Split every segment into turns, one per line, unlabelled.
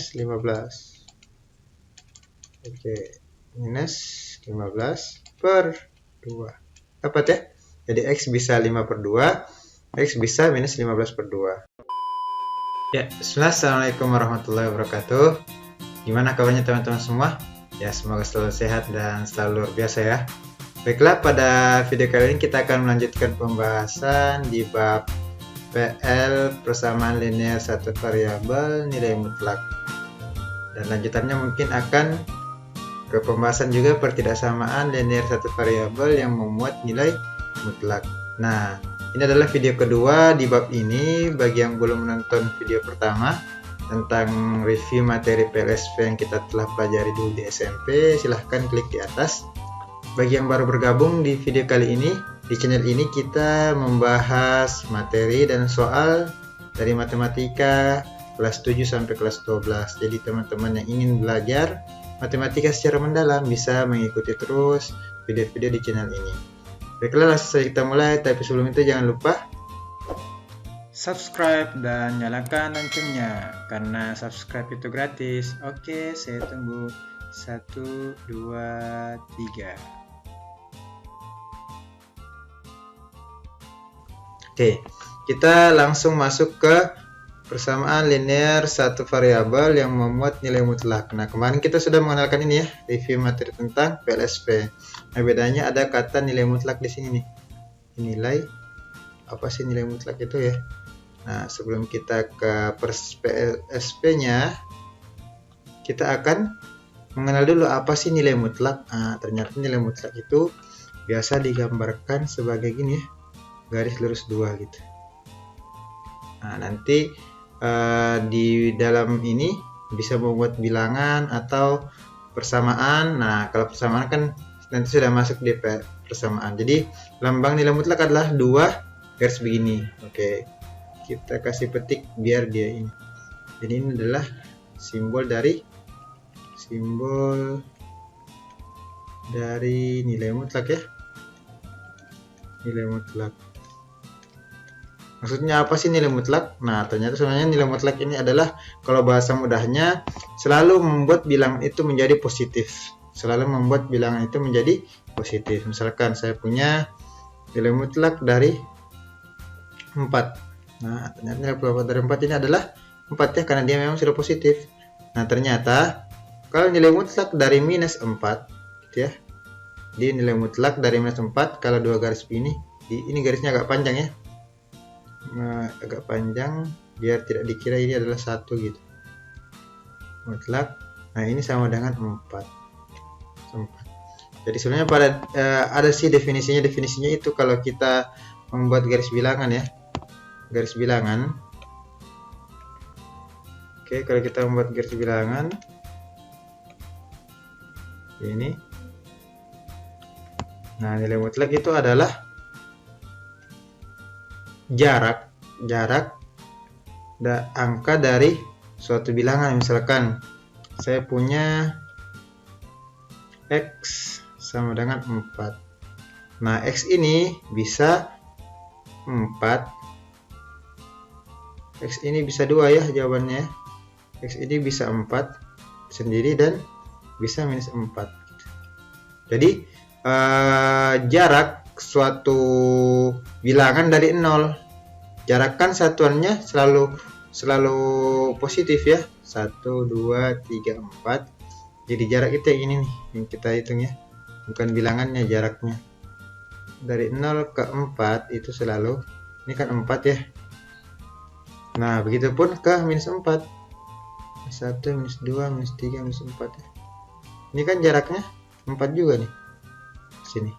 minus 15. Oke, minus 15 per 2. Dapat ya? Jadi X bisa 5/2, X bisa minus 15/2. Ya, Assalamualaikum warahmatullahi wabarakatuh. Gimana kabarnya teman-teman semua? Ya, semoga selalu sehat dan selalu luar biasa ya. Baiklah, pada video kali ini kita akan melanjutkan pembahasan di bab PL persamaan linear satu variabel nilai mutlak. Dan lanjutannya mungkin akan ke pembahasan juga pertidaksamaan linear satu variabel yang memuat nilai mutlak. Nah, ini adalah video kedua di bab ini. Bagi yang belum menonton video pertama tentang review materi PLSP yang kita telah pelajari dulu di SMP, silahkan klik di atas. Bagi yang baru bergabung di video kali ini, di channel ini kita membahas materi dan soal dari matematika kelas 7 sampai kelas 12. Jadi teman-teman yang ingin belajar matematika secara mendalam bisa mengikuti terus video-video di channel ini. Baiklah, langsung saja kita mulai, tapi sebelum itu jangan lupa subscribe dan nyalakan loncengnya, karena subscribe itu gratis. Oke, saya tunggu. 1, 2, 3. Oke, kita langsung masuk ke persamaan linear satu variabel yang memuat nilai mutlak. Nah, kemarin kita sudah mengenalkan ini ya, review materi tentang PLSP. Nah, bedanya ada kata nilai mutlak di sini nih. Nilai, apa sih nilai mutlak itu ya? Nah, sebelum kita ke PLSP-nya, kita akan mengenal dulu apa sih nilai mutlak. Nah, ternyata nilai mutlak itu biasa digambarkan sebagai gini ya, garis lurus 2 gitu. Nah, nanti di dalam ini bisa membuat bilangan atau persamaan. Nah, kalau persamaan kan nanti sudah masuk di persamaan. Jadi lambang nilai mutlak adalah 2 garis begini. Oke, kita kasih petik biar dia ini. Jadi ini adalah simbol dari nilai mutlak ya. Nilai mutlak. Maksudnya apa sih nilai mutlak? Nah, ternyata sebenarnya nilai mutlak ini adalah, kalau bahasa mudahnya, selalu membuat bilangan itu menjadi positif. Selalu membuat bilangan itu menjadi positif. Misalkan saya punya nilai mutlak dari 4. Nah, ternyata nilai mutlak dari 4 ini adalah 4 ya, karena dia memang sudah positif. Nah, ternyata kalau nilai mutlak dari minus 4 gitu ya. Di nilai mutlak dari minus 4, kalau 2 garis ini garisnya agak panjang ya. Agak panjang biar tidak dikira ini adalah 1 gitu. Mutlak. Nah, ini sama dengan 4. Jadi sebenarnya pada ada sih definisinya itu kalau kita membuat garis bilangan ya. Garis bilangan. Oke, kalau kita membuat garis bilangan ini. Nah, nilai mutlak itu adalah jarak angka dari suatu bilangan. Misalkan saya punya X sama dengan 4. Nah, X ini bisa 4. X ini bisa 2 ya jawabannya. X ini bisa 4 sendiri dan bisa minus 4. Jadi jarak suatu bilangan dari 0, jarak kan satuannya selalu positif ya, 1, 2, 3, 4. Jadi jarak itu yang ini nih yang kita hitung ya, bukan bilangannya, jaraknya dari 0 ke 4 itu selalu, ini kan 4 ya. Nah, begitupun ke minus 4, 1, minus 2, minus 3, minus 4 ya. Ini kan jaraknya 4 juga nih sini.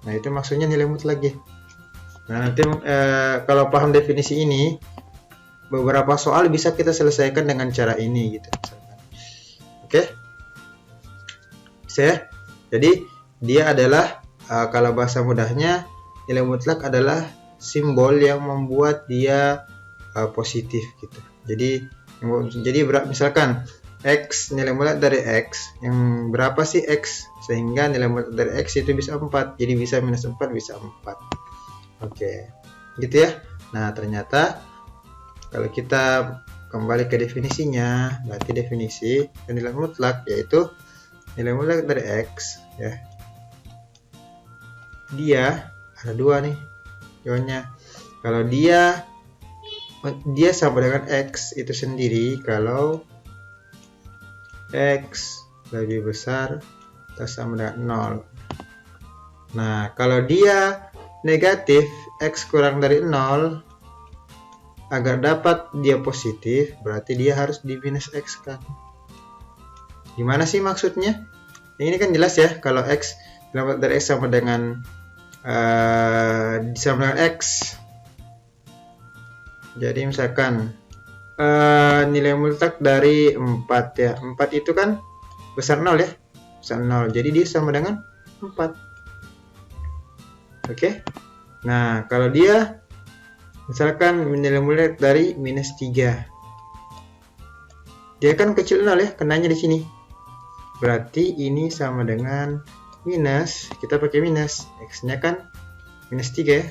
Nah, itu maksudnya nilai mutlak ya. Nah, nanti kalau paham definisi ini, beberapa soal bisa kita selesaikan dengan cara ini gitu. Oke. Jadi dia adalah kalau bahasa mudahnya, nilai mutlak adalah simbol yang membuat dia positif gitu. Jadi misalkan X, nilai mutlak dari X, yang berapa sih X? Sehingga nilai mutlak dari X itu bisa 4, jadi bisa minus 4, bisa 4. Oke, gitu ya. Nah, ternyata kalau kita kembali ke definisinya. Berarti definisi dan nilai mutlak yaitu nilai mutlak dari X ya. Dia ada dua nih jawabannya. Kalau dia sama dengan X itu sendiri kalau X lebih besar atau sama dengan 0. Nah, kalau dia negatif X kurang dari 0, agar dapat dia positif, berarti dia harus di minus X kan. Gimana sih maksudnya? Ini kan jelas ya, kalau X dari X sama dengan X. Jadi misalkan nilai mutlak dari 4 ya. 4 itu kan besar 0 ya. Besar 0. Jadi dia sama dengan 4. Oke. Nah, kalau dia misalkan nilai mutlak dari minus 3. Dia kan kecil 0 ya, kenanya di sini. Berarti ini sama dengan minus, kita pakai minus. X-nya kan minus 3 ya.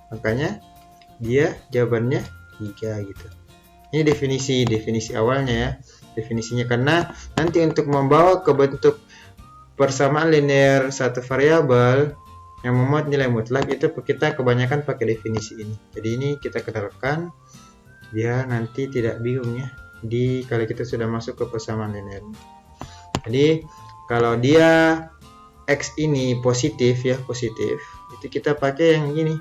Makanya dia jawabannya 3 gitu. Ini definisi awalnya ya. Definisinya karena nanti untuk membawa ke bentuk persamaan linear satu variabel yang memuat nilai mutlak itu kita kebanyakan pakai definisi ini. Jadi ini kita kenalkan biar nanti tidak bingung ya kalau kita sudah masuk ke persamaan linear. Jadi kalau dia X ini positif ya, positif, itu kita pakai yang gini.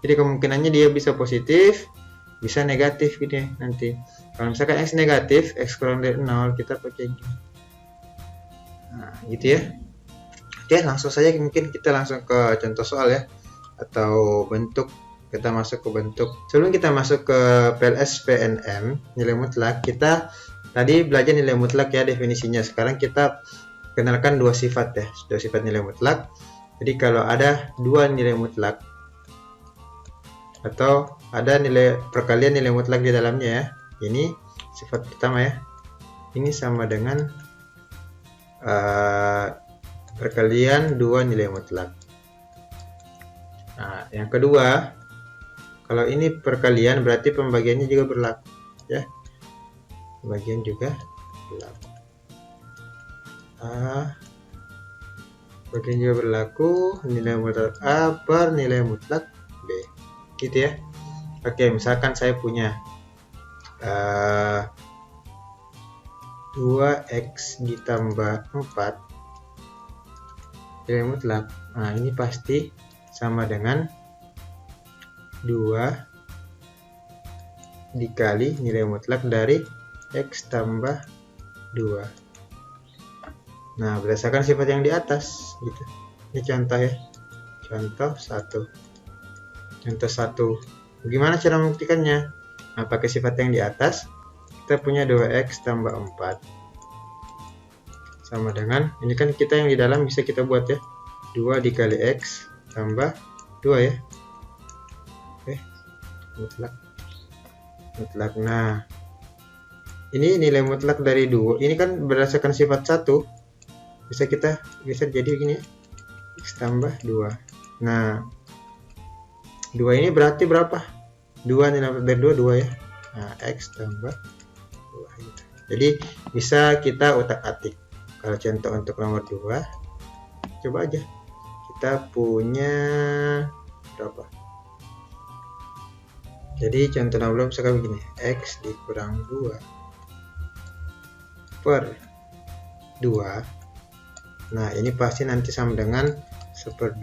Jadi kemungkinannya dia bisa positif, bisa negatif gitu ya nanti. Kalau misalkan X negatif, X kurang dari 0, kita pakai gini. Nah, gitu ya. Oke, langsung saja mungkin kita langsung ke contoh soal ya, atau bentuk. Kita masuk ke bentuk. Sebelum kita masuk ke PLS-PNM nilai mutlak, kita tadi belajar nilai mutlak ya definisinya. Sekarang kita kenalkan dua sifat ya, dua sifat nilai mutlak. Jadi kalau ada dua nilai mutlak atau ada nilai perkalian nilai mutlak di dalamnya ya, ini sifat pertama ya. Ini sama dengan perkalian dua nilai mutlak. Nah, yang kedua, kalau ini perkalian berarti pembagiannya juga berlaku ya. Pembagian juga berlaku. Bagian juga berlaku nilai mutlak A per nilai mutlak B. Gitu ya. Oke, misalkan saya punya 2x ditambah 4 nilai mutlak. Nah, ini pasti sama dengan 2 dikali nilai mutlak dari x tambah 2. Nah, berdasarkan sifat yang di atas gitu. Ini contoh ya. Contoh 1. Contoh 1. Bagaimana cara membuktikannya? Nah, pakai sifat yang di atas, kita punya 2x tambah 4 sama dengan, ini kan kita yang di dalam bisa kita buat ya, 2 dikali x tambah 2 ya. Oke, mutlak. Nah, ini nilai mutlak dari 2, ini kan berdasarkan sifat 1, bisa jadi begini ya, x tambah 2. Nah, 2 ini berarti berapa? 2 nilai mutlak dari 2 ya. Nah, x tambah 2 gitu. Jadi bisa kita utak-atik. Kalau contoh untuk nomor 2, coba aja. Kita punya berapa? Jadi contoh nomor misalkan begini, x dikurang 2 per 2. Nah, ini pasti nanti sama dengan 1/2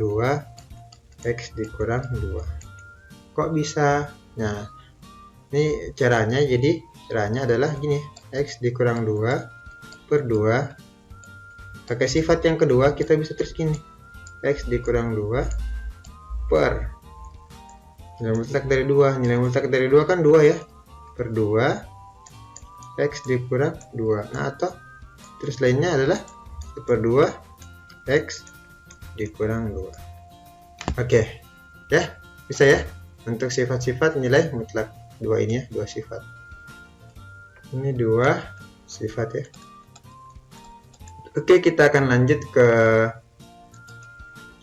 x dikurang 2. Kok bisa? Nah, ini caranya, jadi caranya adalah gini, x dikurang 2 per 2. Pakai sifat yang kedua kita bisa terus gini, x dikurang 2 per nilai mutlak dari 2. Nilai mutlak dari 2 kan 2 ya, per 2 x dikurang 2. Nah, atau terus lainnya adalah 1/2 x dikurang 2. Oke ya, bisa ya untuk sifat-sifat nilai mutlak 2 ini ya, 2 sifat. Ini 2 sifat ya. Oke, kita akan lanjut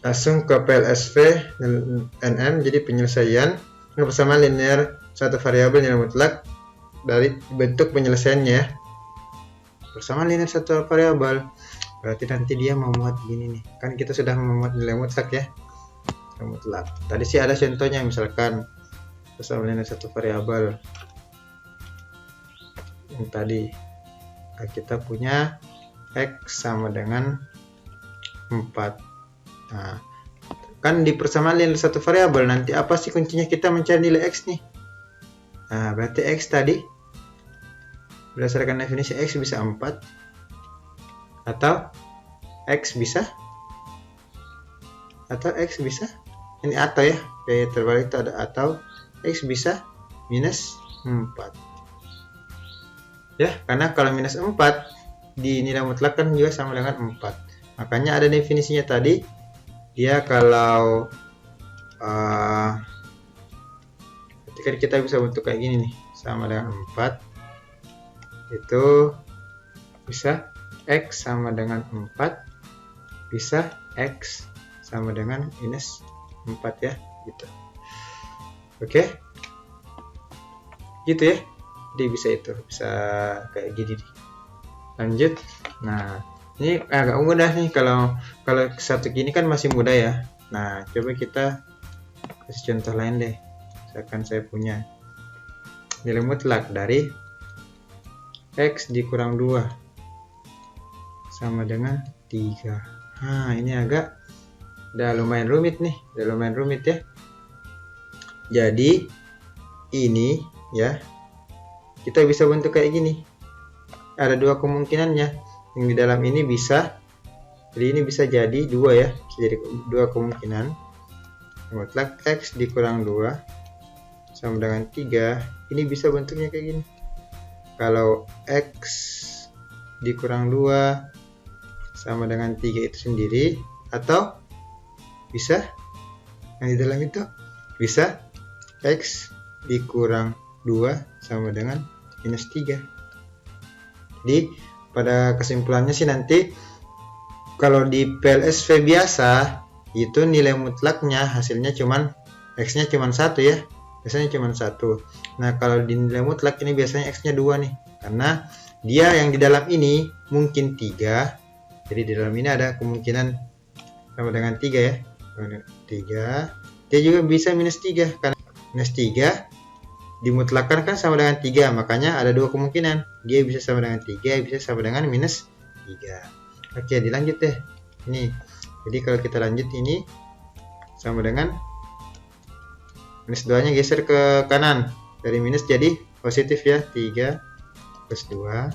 langsung ke PLSV NM. Jadi penyelesaian bersama linear satu variabel nilai mutlak dari bentuk penyelesaiannya ya. Persamaan linear satu variabel, berarti nanti dia memuat gini nih, kan kita sudah memuat nilai mutlak ya, mutlak. Tadi sih ada contohnya, misalkan persamaan linear satu variabel yang tadi kita punya x sama dengan 4. Nah, kan di persamaan linear satu variabel nanti apa sih kuncinya kita mencari nilai x nih? Nah, berarti x tadi berdasarkan definisi x bisa 4 atau x bisa ini atau ya, kayak terbalik itu ada atau x bisa minus 4 ya, karena kalau minus 4 di nilai mutlak kan juga sama dengan 4, makanya ada definisinya tadi, dia kalau ketika kita bisa bentuk kayak gini nih, sama dengan 4 itu bisa x sama dengan 4, bisa x sama dengan minus 4 ya, gitu. Oke, gitu ya, jadi bisa kayak gini nih. Lanjut. Nah, ini agak mudah nih, kalau satu gini kan masih mudah ya. Nah, coba kita kasih contoh lain deh. Misalkan saya punya nilai mutlak dari x dikurang 2 sama dengan 3. Nah, ini udah lumayan rumit ya. Jadi ini ya, kita bisa bentuk kayak gini. Ada dua kemungkinannya. Yang di dalam ini bisa, jadi ini bisa jadi 2 ya. Bisa jadi 2 kemungkinan. Mutlak x dikurang 2 sama dengan 3. Ini bisa bentuknya kayak gini. Kalau x dikurang 2 sama dengan 3 itu sendiri, atau bisa yang di dalam itu bisa x dikurang 2 sama dengan minus 3. Jadi pada kesimpulannya sih nanti kalau di PLSV biasa itu nilai mutlaknya hasilnya cuman x-nya cuman 1 ya. Biasanya cuma 1. Nah, kalau di nilai mutlak ini biasanya x-nya 2 nih. Karena dia yang di dalam ini mungkin 3. Jadi di dalam ini ada kemungkinan sama dengan 3 ya. 3. Dia juga bisa minus 3. Karena minus 3 dimutlakan kan sama dengan 3. Makanya ada 2 kemungkinan. Dia bisa sama dengan 3, bisa sama dengan minus 3. Oke, dilanjut deh. Ini. Jadi kalau kita lanjut ini sama dengan minus 2 nya geser ke kanan, dari minus jadi positif ya, 3 plus 2.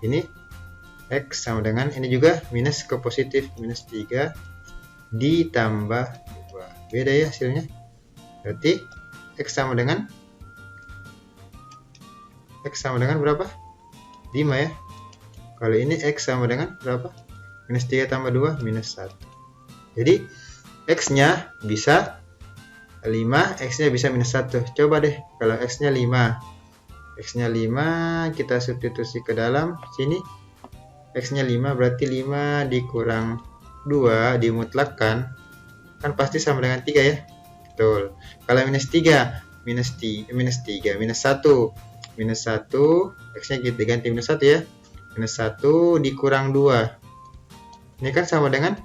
Ini x sama dengan ini juga minus ke positif, minus 3 ditambah 2. Beda ya hasilnya. Berarti x sama dengan berapa? 5 ya. Kalau ini x sama dengan berapa? Minus 3 tambah 2 minus 1. Jadi x-nya bisa 5, x-nya bisa minus 1. Coba deh, kalau x-nya 5. X-nya 5, kita substitusi ke dalam sini. X-nya 5, berarti 5 dikurang 2 dimutlakkan. Kan pasti sama dengan 3 ya. Betul. Kalau minus 3, minus 1. Minus 1, x-nya kita ganti minus 1 ya. Minus 1 dikurang 2. Ini kan sama dengan,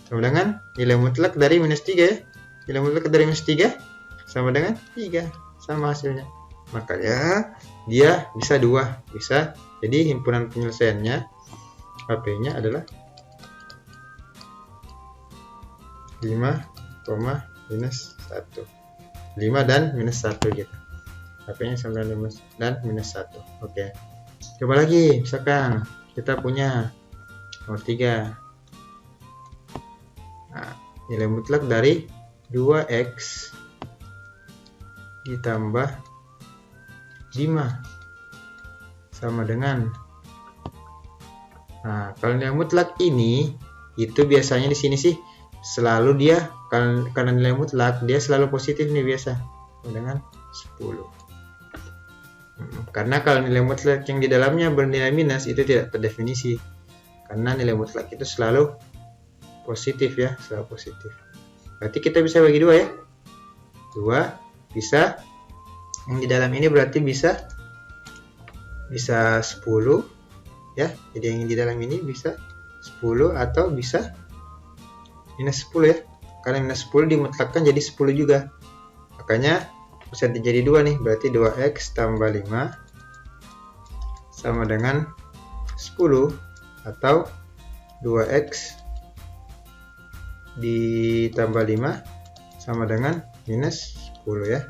sama dengan nilai mutlak dari minus 3 ya. Nilai mutlak dari minus 3 sama dengan 3. Sama hasilnya. Makanya dia bisa 2. Bisa. Jadi himpunan penyelesaiannya HP-nya adalah 5, minus 1. 5 dan minus 1 gitu. HP-nya sama dengan 5 dan minus 1. Oke. Coba lagi. Misalkan kita punya nomor 3. Nah, nilai mutlak dari 2x ditambah 5 sama dengan, nah kalau nilai mutlak ini itu biasanya di sini sih selalu dia karena nilai mutlak dia selalu positif nih biasa dengan 10. Karena kalau nilai mutlak yang di dalamnya bernilai minus itu tidak terdefinisi, karena nilai mutlak itu selalu positif ya, selalu positif. Berarti kita bisa bagi 2 ya. 2 bisa. Yang di dalam ini berarti bisa 10 ya. Jadi yang di dalam ini bisa 10 atau bisa minus 10 ya. Karena minus 10 dimutlakkan jadi 10 juga. Makanya bisa jadi 2 nih. Berarti 2x tambah 5 sama dengan 10 atau 2x ditambah 5 sama dengan minus 10 ya.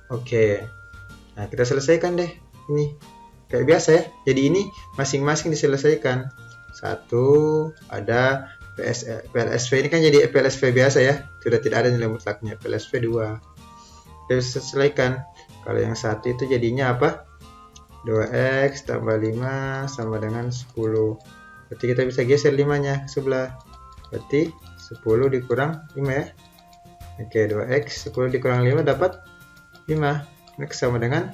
Oke. Nah, kita selesaikan deh ini. Kayak biasa ya. Jadi ini masing-masing diselesaikan. Satu ada PLSV ini kan jadi PLSV biasa ya. Sudah tidak ada nilai mutlaknya. PLSV 2. Kita bisa selesaikan. Kalau yang satu itu jadinya apa? 2x tambah 5 sama dengan 10. Berarti kita bisa geser 5-nya ke sebelah. Berarti 10 dikurang 5 ya. Oke, 2x 10 dikurang 5 dapat 5. Ini sama dengan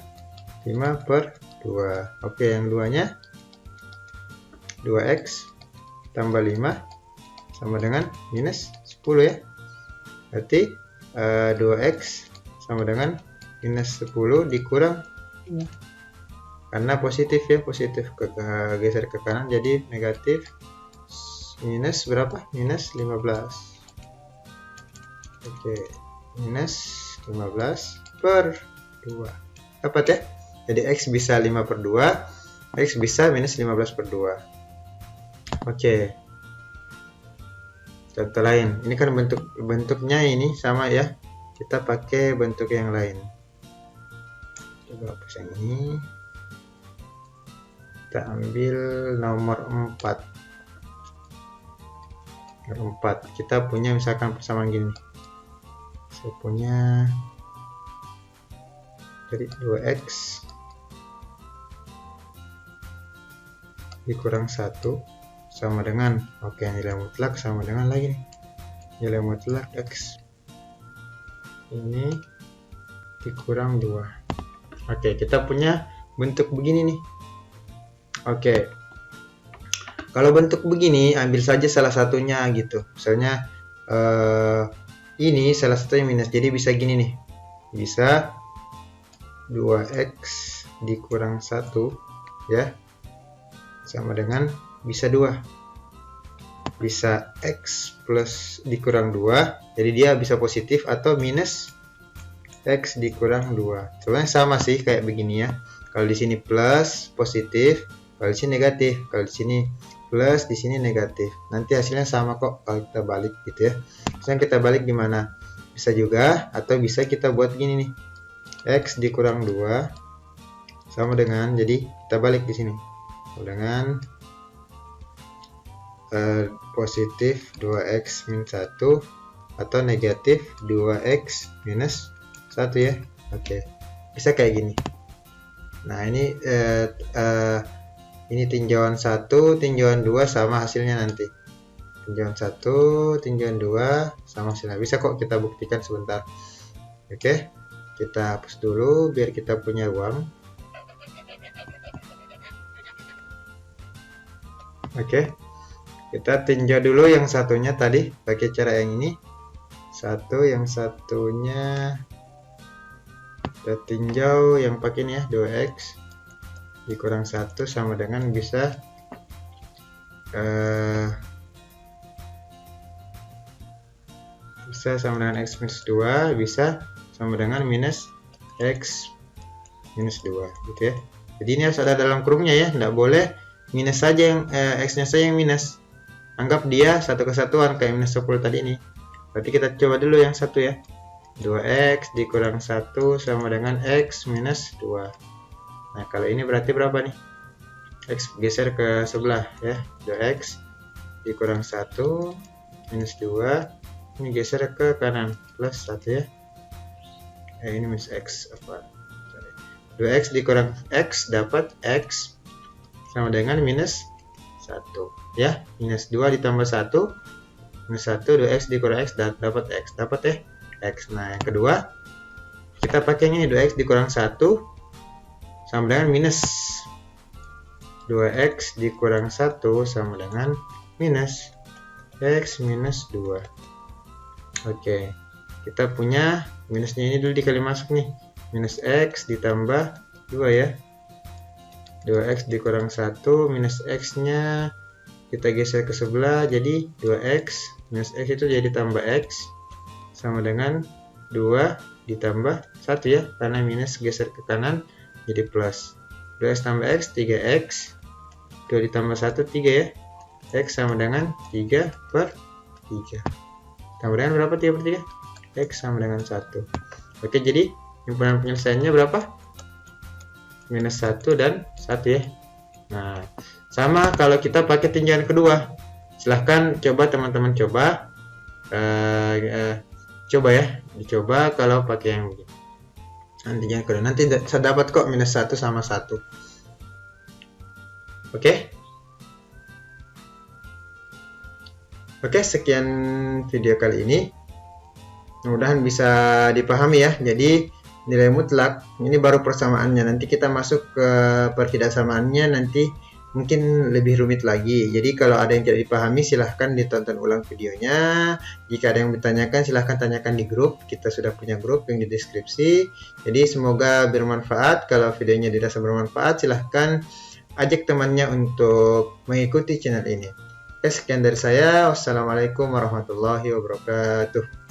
5/2. Oke, yang duanya 2x tambah 5 sama dengan minus 10 ya. Berarti 2x sama dengan minus 10 dikurang 5. Karena positif ya, positif geser ke kanan jadi negatif. Minus berapa? Minus 15. Oke, minus 15/2. Dapat ya? Jadi X bisa 5/2, X bisa minus 15/2. Oke. Contoh lain. Ini kan bentuknya ini sama ya. Kita pakai bentuk yang lain. Coba hapus yang ini. Kita ambil nomor 4. Nomor 4. Kita punya misalkan persamaan gini. Saya punya dari 2x dikurang 1 sama dengan, oke, nilai mutlak sama dengan lagi nih. Nilai mutlak x ini dikurang 2. Oke, kita punya bentuk begini nih. Oke, kalau bentuk begini ambil saja salah satunya gitu. Misalnya ini salah satunya minus, jadi bisa gini nih. Bisa 2x dikurang 1 ya sama dengan bisa 2. Bisa x plus dikurang 2, jadi dia bisa positif atau minus x dikurang 2. Sebenarnya sama sih kayak begini ya. Kalau di sini plus positif, kalau di sini negatif, kalau di sini plus, di sini negatif. Nanti hasilnya sama kok kalau kita balik gitu ya. Misalnya kita balik gimana? Bisa juga, atau bisa kita buat gini nih. X dikurang 2 sama dengan, jadi kita balik di sini. Dengan positif 2x minus 1 atau negatif 2x minus 1 ya. Oke. Bisa kayak gini. Nah, ini tinjauan 1, tinjauan 2 sama hasilnya nanti. Tinjauan 1, tinjauan 2 sama hasilnya. Bisa kok kita buktikan sebentar. Oke. Kita hapus dulu biar kita punya ruang. Oke. Kita tinjau dulu yang satunya tadi pakai cara yang ini. Yang satunya kita tinjau yang pakai ini ya, 2x dikurang 1 sama dengan bisa sama dengan x minus 2, bisa sama dengan minus x minus 2 gitu ya. Jadi ini harus ada dalam kurungnya ya, tidak boleh minus saja yang x-nya saja yang minus. Anggap dia satu kesatuan kayak minus 10 tadi ini. Berarti kita coba dulu yang satu ya. 2x dikurang 1 sama dengan x minus 2. Nah, kalau ini berarti berapa nih? X geser ke sebelah ya. 2x dikurang 1 minus 2. Ini geser ke kanan plus 1 ya. Ini minus x apa? 2x dikurang x dapat x sama dengan minus 1 ya. Minus 2 ditambah 1 minus 1, 2x dikurang x dapat x, dapat ya x. Nah, yang kedua kita pakai ini 2x dikurang 1 sama dengan minus 2x dikurang 1 sama dengan minus x minus 2. Oke, kita punya minusnya ini dulu dikali masuk nih. Minus X ditambah 2 ya. 2X dikurang 1, minus X-nya kita geser ke sebelah, jadi 2X. Minus X itu jadi tambah X, sama dengan 2 ditambah 1 ya, karena minus geser ke kanan, jadi plus. 2X tambah X, 3X. 2 ditambah 1, 3 ya. X sama dengan 3 per 3. Tambah dengan berapa 3 per 3? X sama dengan 1. Oke, jadi himpunan penyelesaiannya berapa? Minus 1 dan 1 ya. Nah, sama kalau kita pakai tinjauan kedua. Silahkan coba teman-teman coba. Coba ya, dicoba kalau pakai yang begini. Tinjauan kedua. Nanti saya dapat kok minus 1 sama 1. Oke? Oke, sekian video kali ini. Mudah-mudahan bisa dipahami ya. Jadi nilai mutlak ini baru persamaannya, nanti kita masuk ke pertidaksamaannya, nanti mungkin lebih rumit lagi. Jadi kalau ada yang tidak dipahami silahkan ditonton ulang videonya. Jika ada yang bertanyakan silahkan tanyakan di grup, kita sudah punya grup yang di deskripsi. Jadi semoga bermanfaat. Kalau videonya dirasa bermanfaat silahkan ajak temannya untuk mengikuti channel ini. Oke, sekian dari saya. Wassalamualaikum warahmatullahi wabarakatuh.